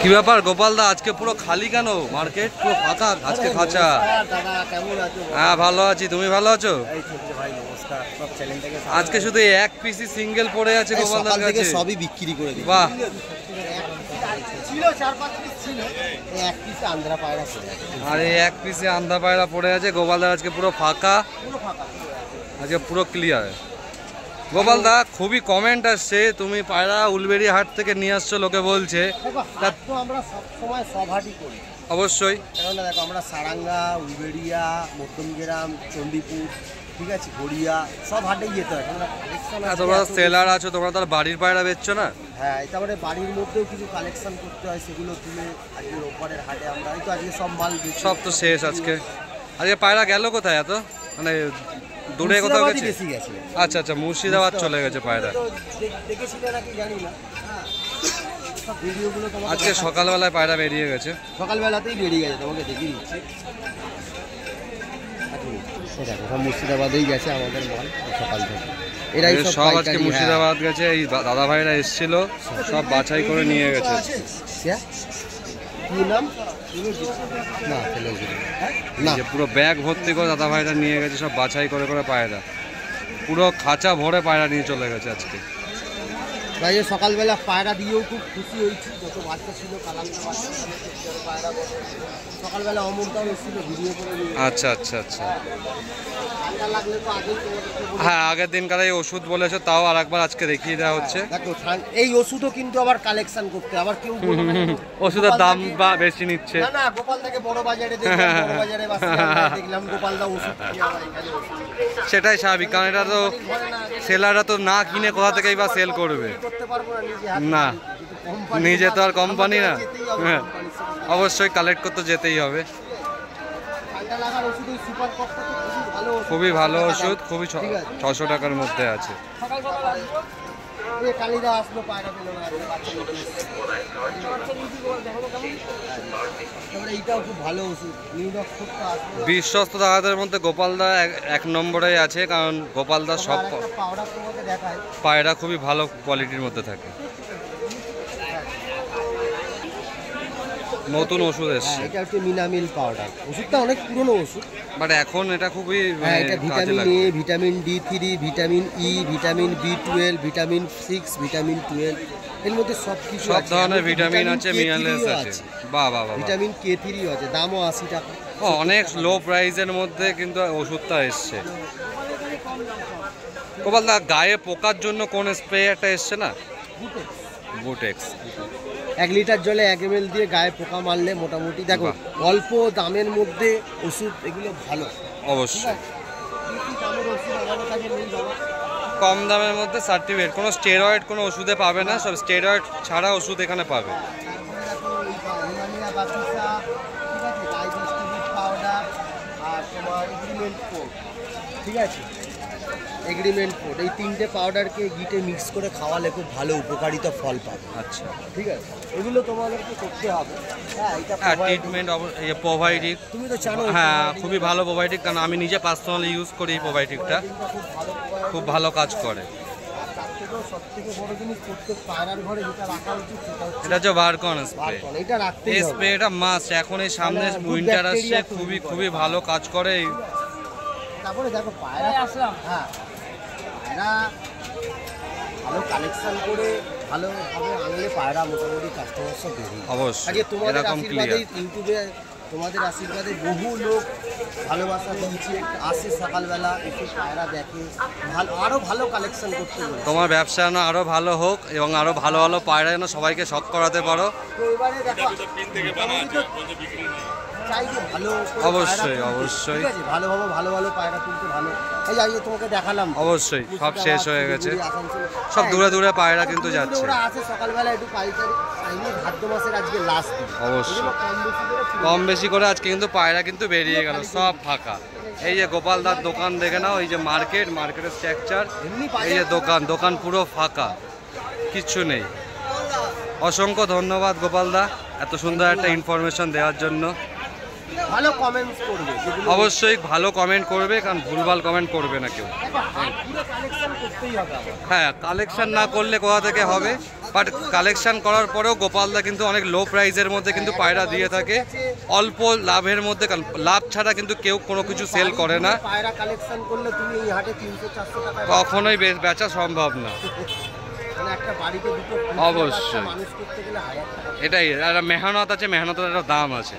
কি ব্যাপার গোপাল দা, আজকে পুরো খালি কেন? মার্কেট পুরো ফাঁকা, আজকে খাঁচা। হ্যাঁ ভালো আছি, তুমি ভালো আছো? আজকে শুধু এক পিসি সিঙ্গেল পড়ে আছে গোপাল দার কাছে, সবই বিক্রি করে দিই। বাহ, আরে এক পিসে আন্ধ্যা পায়রা পড়ে আছে। গোপাল দা আজকে পুরো ফাঁকা, আজকে পুরো ক্লিয়ার। গোপাল দা খুবই কমেন্ট আসছে, তুমি পায়রা উলবেড়ি হাট থেকে নিয়ে আসছো, লোকে বলছে। আমরা সবসময় সব হাটই করি অবশ্যই, কেননা দেখো আমরা সারাঙ্গা, উলবেড়িয়া, মধ্যমগ্রাম, চণ্ডীপুর, ঠিক আছে, গড়িয়া, সব হাটেই যেতে হয়। তোমরা সেলার আছো, তোমরা তার বাড়ির পায়রা বেচছো না? হ্যাঁ, তারপরে বাড়ির মধ্যেও কিছু কালেকশন করতে হয়, সেগুলো তুলে আজকে রোববারের হাটে আমরা এই তো আজকে সব মাল সব তো শেষ আজকে। আজকে পায়রা গেল কোথায়? এত মানে দূরে কোথাও গেছে? আচ্ছা আচ্ছা, মুর্শিদাবাদ চলে গেছে পায়রা। আজকে সকালবেলায় পায়রা বেরিয়ে গেছে, সকালবেলাতেই বেরিয়ে গেছে, তোমাকে দেখিয়ে দিচ্ছি। সব মুর্শিদাবাদেই গেছে আমাদের মাল সকাল থেকে। এরাই সব আজকে মুর্শিদাবাদ গেছে। এই দাদা ভাইরা এসেছিল, সব বাছাই করে নিয়ে গেছে। কি নাম? না, পুরো ব্যাগ ভর্তি করে দাদা ভাইরা নিয়ে গেছে, সব বাছাই করে করে পায়রা, পুরো খাঁচা ভরে পায়রা নিয়ে চলে গেছে আজকে। তাই সকালবেলা পায়রা দিয়েও খুব খুশি হয়েছি, যত বাচ্চা ছিল পায়রা সকালবেলা অমরটাও এসেছিল, ভিডিও করে। আচ্ছা আচ্ছা আচ্ছা, হ্যাঁ আগের দিনকার এই ওষুধ বলেছো, তাও আর একবার আজকে দেখিয়ে দেওয়া হচ্ছে। দেখো এই ওষুধও কিন্তু আবার কালেকশন করতে, আবার কেউ ওষুধের দাম বা বেশি নিচ্ছে। না, গোপাল থেকে বড় বাজারে দেখলাম গোপাল দা ওষুধ। সেটাই স্বাভাবিক, কারণ এটা তো সেলাররা তো না কিনে কোথা থেকেই বা সেল করবে না, নিজে তো আর কোম্পানি না। হ্যাঁ অবশ্যই কালেক্ট করতে যেতেই হবে। খুবই ভালো ওষুধ, খুবই 600 টাকার মধ্যে আছে। বিশ্বস্ত দাদাদের মধ্যে গোপালদা এক নম্বরে আছে, কারণ গোপালদা সব পায়রা খুবই ভালো কোয়ালিটির মধ্যে থাকে। নতুন ওষুধ এসছে, এটা হচ্ছে মিনামিল পাউডার। ওষুধটা অনেক পুরনো ওষুধ, বাট এখন এটা খুবই এটা vitamin A, vitamin D3, vitamin E, vitamin B12, vitamin 6, vitamin 12, এর মধ্যে সব ধরনের ভিটামিন আছে, মিনারেলস আছে। বাহ বাহ বাহ, ভিটামিন K3 আছে, দামও 80 টাকা। অনেক লো প্রাইসের মধ্যে কিন্তু ওষুধটা এসছে। গোপালদা গায়ে পোকার জন্য কোন স্প্রে একটা এসছে না? বুটেক্স। 1 লিটার জলে 1 ml দিয়ে গায়ে পোকা মারলে মোটামুটি দেখো অল্প দামের মধ্যে ওষুধ, এগুলো ভালো। অবশ্যই কম দামের মধ্যে সার্টিফিকেট, কোনো স্টেরয়েড কোনো ওষুধে পাবে না, সব স্টেরয়েড ছাড়া ওষুধ এখানে পাবে। ঠিক আছে, এগ্রিমেন্ট কোড, এই 3টে পাউডারকে গিটে মিক্স করে খাওয়ালে খুব ভালো উপকারিতা ফল পাবে। আচ্ছা ঠিক আছে, এগুলো তোমাদেরকে করতে হবে। হ্যাঁ, এটা ট্রিটমেন্ট প্রোবায়োটিক, তুমি তো জানো। হ্যাঁ খুবই ভালো প্রোবায়োটিক, কারণ আমি নিজে পার্সোনালি ইউজ করি এই প্রোবায়োটিকটা, খুব ভালো কাজ করে। সবথেকে বড় জিনিস প্রত্যেক পায়রার ঘরে যেটা রাখা উচিত সেটা হচ্ছে বারকন স্প্রে। এটা রাখতেই হবে, স্প্রেটা মাস্ট। এখন এই সামনে উইন্টার আসছে, খুবই ভালো কাজ করে। তারপরে দেখো পায়রা আসলাম, হ্যাঁ পায়রা ভালো কালেকশন করে ভালোভাবে আনলে পায়রা মোটামুটি কাস্টমার সব বেরিয়ে। অবশ্যই তোমাদের আশীর্বাদে ইউটিউবে তোমাদের আশীর্বাদে বহু লোক ভালোবাসা দিয়েছে, আসে সকালবেলা এসে পায়রা দেখে, আরো ভালো কালেকশন করতে পারে। তোমার ব্যবসা যেন আরো ভালো হোক এবং আরো ভালো ভালো পায়রা যেন সবাইকে শখ করাতে পারো। তো এবারে দেখো অবশ্যই অবশ্যই ভালো ভালো পায়রা তুলতে ভালো। এই যে তোমাকে দেখালাম, অবশ্যই সব শেষ হয়ে গেছে, সব দূরে দূরে পায়রা কিন্তু যাচ্ছে। ওরা আসে সকালবেলা একটু পাইকারি, ভাদ্র মাসের আজকে লাস্ট দিন। অবশ্যই কম বেশি করে আজকে কিন্তু পায়রা কিন্তু বেরিয়ে গেল, সব ফাঁকা। এই যে গোপালদার দোকান দেখে নাও, এই যে মার্কেটের স্ট্রাকচার, এই যে দোকান পুরো ফাঁকা, কিচ্ছু নেই। অসংখ্য ধন্যবাদ গোপালদা এত সুন্দর একটা ইনফরমেশন দেওয়ার জন্য। ভালো কমেন্টস করবে, অবশ্যই ভালো কমেন্ট করবে, কারণ ভুলভাল কমেন্ট করবে না কেউ। কালেকশন করতেই হবে। হ্যাঁ, কালেকশন না করলে কোথা থেকে হবে, বাট কালেকশন করার পরেও গোপালদা কিন্তু অনেক লো প্রাইসের মধ্যে কিন্তু পায়রা দিয়ে থাকে, অল্প লাভের মধ্যে, কারণ লাভ ছাড়া কিন্তু কেউ কোনো কিছু সেল করে না, পায়রা কালেকশন করলে তুমি এই হাটে 300-400 টাকা কখনোই বেচা সম্ভব না। মানে একটা বাড়িতে দুটো অবশ্যই মানুষ করতে গেলে 1000 টাকা এটাই, একটা মেহনত আছে, মেহনতের একটা দাম আছে।